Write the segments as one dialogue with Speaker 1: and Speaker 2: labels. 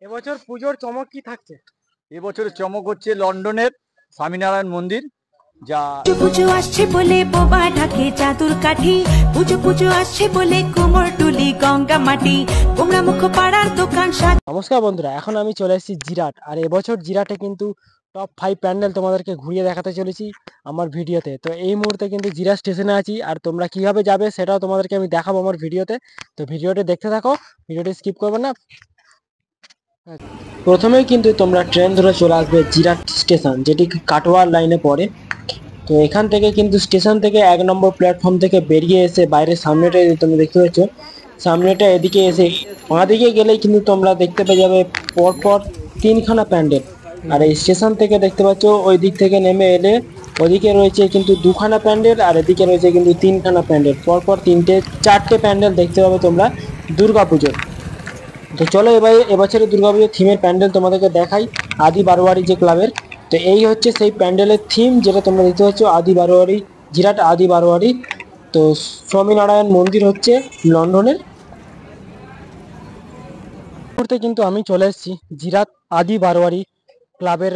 Speaker 1: এবছর পুজোর চমক কি থাকছে?
Speaker 2: এবছরের চমক হচ্ছে লন্ডনের স্বামীনারায়ণ মন্দির, যা
Speaker 3: পুজো আসছে বলে বোবা ঢাকে চাদুর কাঠি, পুজো পুজো আসছে বলে কোমর টুলি গঙ্গা মাটি, গোমরা মুখ পাড়ার দোকান সাজ।
Speaker 1: নমস্কার বন্ধুরা, এখন আমি চলে এসেছি জিরাট। আর এবছর জিরাটে কিন্তু টপ 5 প্যান্ডেল তোমাদেরকে ঘুরিয়ে দেখাতে চলেছি আমার ভিডিওতে। তো এই মুহূর্তে কিন্তু জিরাট স্টেশনে আছি, আর তোমরা কিভাবে যাবে সেটাও তোমাদেরকে আমি দেখাবো আমার ভিডিওতে। তো ভিডিওটি দেখতে থাকো, ভিডিওটি স্কিপ করবে না। প্রথমেই কিন্তু তোমরা ট্রেন ধরে চলে আসবে জিরাট স্টেশন, যেটি কাটোয়ার লাইনে পড়ে। তো এখান থেকে কিন্তু স্টেশন থেকে 1 নম্বর প্ল্যাটফর্ম থেকে বেরিয়ে এসে বাইরের সামনেটা তুমি দেখতে পাচ্ছ, সামনেটা এদিকে এসে বাঁ দিকে গেলেই কিন্তু তোমরা দেখতে পেয়ে যাবে পরপর 3খানা প্যান্ডেল। আর এই স্টেশন থেকে দেখতে পাচ্ছ ওই দিক থেকে নেমে এলে ওদিকে রয়েছে কিন্তু 2খানা প্যান্ডেল, আর এদিকে রয়েছে কিন্তু 3খানা প্যান্ডেল। পরপর 4টে প্যান্ডেল দেখতে পাবে তোমরা দুর্গাপুজোর। তো চলো এবার এবছরের দুর্গাপুজোর থিমের প্যান্ডেল তোমাদেরকে দেখাই, আদি বারোয়ারি যে ক্লাবের। তো এই হচ্ছে সেই প্যান্ডেলের থিম, যেটা তোমরা দেখতে পাচ্ছ, আদি বারোয়ারি, জিরাট আদি বারোয়ারি। তো স্বামীনারায়ণ মন্দির হচ্ছে লন্ডনের। মুহূর্তে কিন্তু আমি চলে এসেছি জিরাট আদি বারোয়ারি ক্লাবের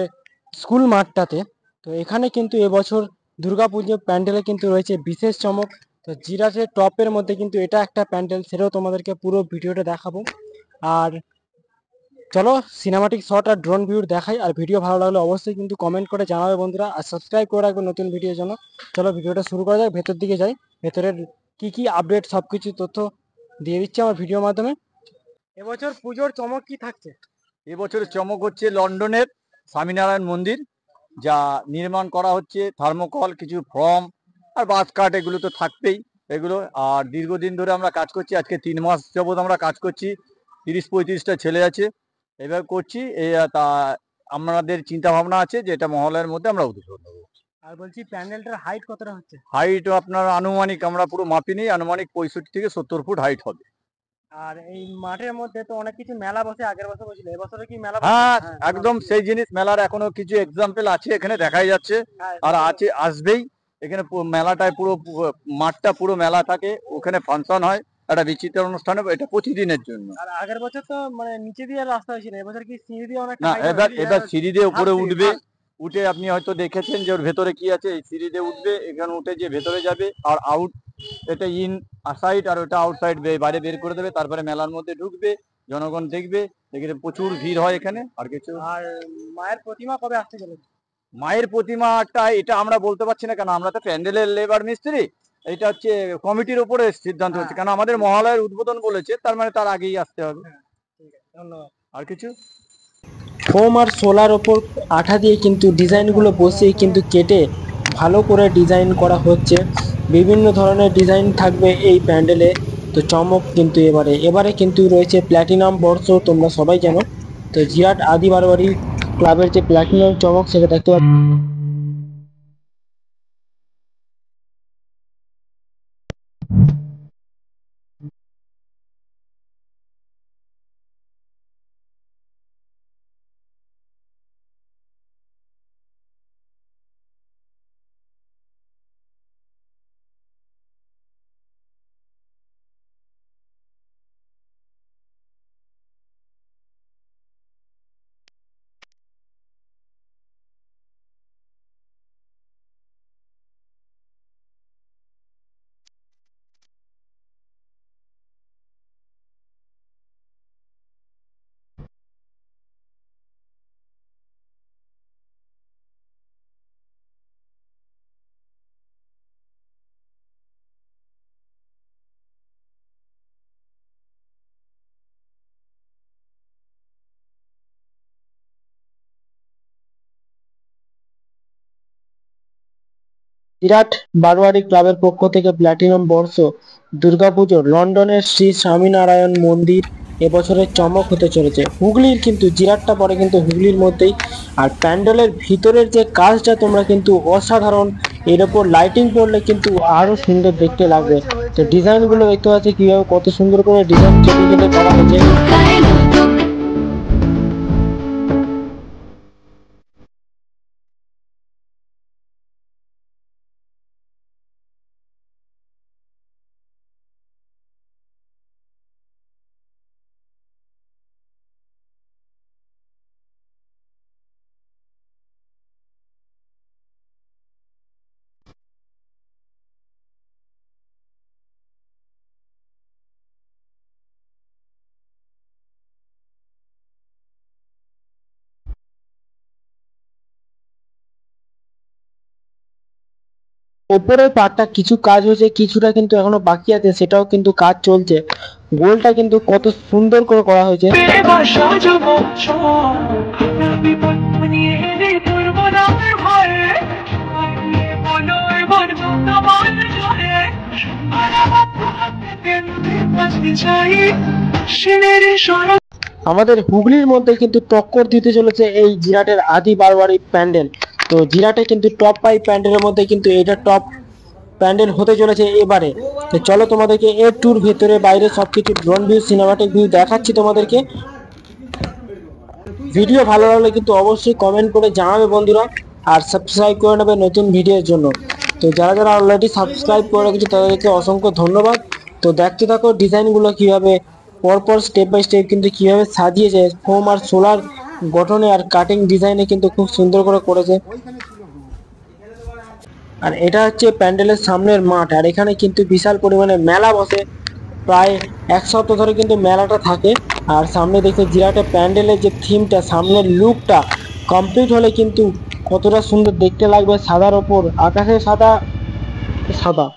Speaker 1: স্কুল মাঠটাতে। তো এখানে কিন্তু এবছর দুর্গাপুজোর প্যান্ডেলে কিন্তু রয়েছে বিশেষ চমক। তো জিরাটের টপের মধ্যে কিন্তু এটা একটা প্যান্ডেল, সেটাও তোমাদেরকে পুরো ভিডিওটা দেখাবো। আর চলো সিনেমাটিক শট আর ড্রোন ভিউ দেখাই। আর ভিডিও ভালো লাগলে অবশ্যই কিন্তু কমেন্ট করে জানাবে বন্ধুরা, আর সাবস্ক্রাইব করে রাখবে নতুন ভিডিওর জন্য। চলো ভিডিওটা শুরু করা যাক, ভেতর দিকে যাই। ভেতরের কি আপডেট সব কিছু তথ্য দিয়ে দিচ্ছি আমার ভিডিওর মাধ্যমে। এবছর পুজোর চমক কি থাকছে?
Speaker 2: এবছরের চমক হচ্ছে লন্ডনের স্বামীনারায়ণ মন্দির, যা নির্মাণ করা হচ্ছে। থার্মোকল, কিছু ফর্ম আর বাস কাট, এগুলো তো থাকবেই এগুলো। আর দীর্ঘদিন ধরে আমরা কাজ করছি, আজকে 3 মাস যাবৎ আমরা কাজ করছি। 30-35টা ছেলে আছে, এভাবে করছি। তা আমাদের চিন্তা ভাবনা আছে যে এটা মহলের মধ্যে আমরা উদ্বোধন দেবো।
Speaker 1: আর বলছি প্যান্ডেলটার হাইট কতটা হচ্ছে?
Speaker 2: হাইট আপনার আনুমানিক, আমরা পুরো মাপিনি, আনুমানিক 65 থেকে 70 ফুট হাইট হবে।
Speaker 1: আর এই মাঠের মধ্যে তো অনেক কিছু মেলা বসে, আগের বছর বসেছিল, এবছরে কি মেলা বসে?
Speaker 2: হ্যাঁ,
Speaker 1: মেলা
Speaker 2: একদম
Speaker 1: বসেছিল।
Speaker 2: সেই জিনিস। মেলার এখনো কিছু এক্সাম্পল আছে এখানে দেখাই যাচ্ছে,
Speaker 1: হ্যাঁ,
Speaker 2: আর আছে, আসবেই। এখানে মেলাটায় পুরো মাঠটা পুরো মেলা থাকে, ওখানে ফাংশন হয় একটা বিচিত্র অনুষ্ঠানে, এটা প্রতিদিনের জন্য।
Speaker 1: আর আগের বছর তো মানে নিচে দিয়ে রাস্তা হয়েছিল, এবছর কি সিঁড়ি দিয়ে অনেকটা
Speaker 2: না,
Speaker 1: হাইট হবে?
Speaker 2: এবার এবার সিঁড়ি দিয়ে উপরে
Speaker 1: ধাপ সিঁড়ি,
Speaker 2: উঠবে।
Speaker 1: ধাপ।
Speaker 2: উঠে আপনি হয়তো দেখেছেন যে ওর ভেতরে কি আছে, এই সিঁড়ি দিয়ে উঠবে, এখানে উঠে যে ভেতরে যাবে আর আউট, এটা ইন সাইড আর ওটা আউটসাইড বাইরে বের করে দেবে, তারপরে মেলার মধ্যে ঢুকবে, জনগণ দেখবে। দেখে প্রচুর ভিড় হয় এখানে। আর কিছু,
Speaker 1: আর মায়ের প্রতিমা কবে আসতে চলেছে?
Speaker 2: মায়ের প্রতিমাটা এটা আমরা বলতে পারছি না, কেন আমরা তো প্যান্ডেলের লেবার মিস্ত্রি। এটা হচ্ছে কমিটির উপরে সিদ্ধান্ত হচ্ছে, কেন আমাদের মহালয়ের উদ্বোধন বলেছে, তার মানে তার আগেই আসতে হবে।
Speaker 1: ঠিক আছে, ধন্যবাদ।
Speaker 2: আর কিছু,
Speaker 1: ফোম আর সোলার ওপর আঠা দিয়ে কিন্তু ডিজাইনগুলো বসিয়ে কিন্তু কেটে ভালো করে ডিজাইন করা হচ্ছে। বিভিন্ন ধরনের ডিজাইন থাকবে এই প্যান্ডেলে। তো চমক কিন্তু এবারে কিন্তু রয়েছে প্ল্যাটিনাম বর্ষ, তোমরা সবাই জানো। তো জিরাট আদি বারোয়ারি ক্লাবের যে প্ল্যাটিনাম চমক সেটা দেখতে পাচ্ছ। বিরাট বারোয়ারি ক্লাবের পক্ষ থেকে প্ল্যাটিনাম বর্ষ দুর্গাপুজোর লন্ডনের শ্রী স্বামীনারায়ণ মন্দির এবছরের চমক হতে চলেছে। হুগলির কিন্তু জিরাটটা পড়ে কিন্তু হুগলির মধ্যেই। আর প্যান্ডেলের ভিতরের যে কাজটা তোমরা কিন্তু অসাধারণ, এর ওপর লাইটিং পড়লে কিন্তু আরো সুন্দর দেখতে লাগবে। তো ডিজাইন গুলো দেখতে পাচ্ছি কিভাবে কত সুন্দর করে ডিজাইন কেটে কেটে করা হয়েছে। ওপরের পার্টটা কিছু কাজ হয়েছে, কিছুটা কিন্তু এখনো বাকি আছে, সেটাও কিন্তু কাজ চলছে। গোলটা কিন্তু কত সুন্দর করে করা হয়েছে। আমাদের হুগলির মধ্যে কিন্তু টক্কর দিতে চলেছে এই জিরাটের আদি বারবারি প্যান্ডেল। তো জিরাটে কিন্তু টপ 5 প্যান্ডেলের মধ্যে কিন্তু এটা টপ প্যান্ডেল হতে চলেছে এবারে। তো চলো তোমাদেরকে এর ট্যুর ভেতরে বাইরে সবকিছু ড্রোন ভিউ, সিনেমাটিক ভিউ দেখাচ্ছি তোমাদেরকে। ভিডিও ভালো লাগলে কিন্তু অবশ্যই কমেন্ট করে জানাবে বন্ধুরা, আর সাবস্ক্রাইব করে নেবে নতুন ভিডিওর জন্য। তো যারা যারা অলরেডি সাবস্ক্রাইব করে রেখেছে তাদেরকে অসংখ্য ধন্যবাদ। তো দেখতে থাকো ডিজাইনগুলো কিভাবে পরপর স্টেপ বাই স্টেপ কিন্তু কিভাবে সাজিয়েছে ফোম আর সোলার গঠনে আর কাটিং ডিজাইনে কিন্তু খুব সুন্দর করে করেছে। আর এটা হচ্ছে প্যান্ডেলের সামনের মাঠ, আর এখানে কিন্তু বিশাল পরিমাণে মেলা বসে, প্রায় 1 সপ্তাহ ধরে কিন্তু মেলাটা থাকে। আর সামনে দেখো জিরাটে প্যান্ডেলের যে থিমটা, সামনের লুকটা কমপ্লিট হলে কিন্তু কতটা সুন্দর দেখতে লাগবে, সাদার ওপর আকাশে সাদা সাদা।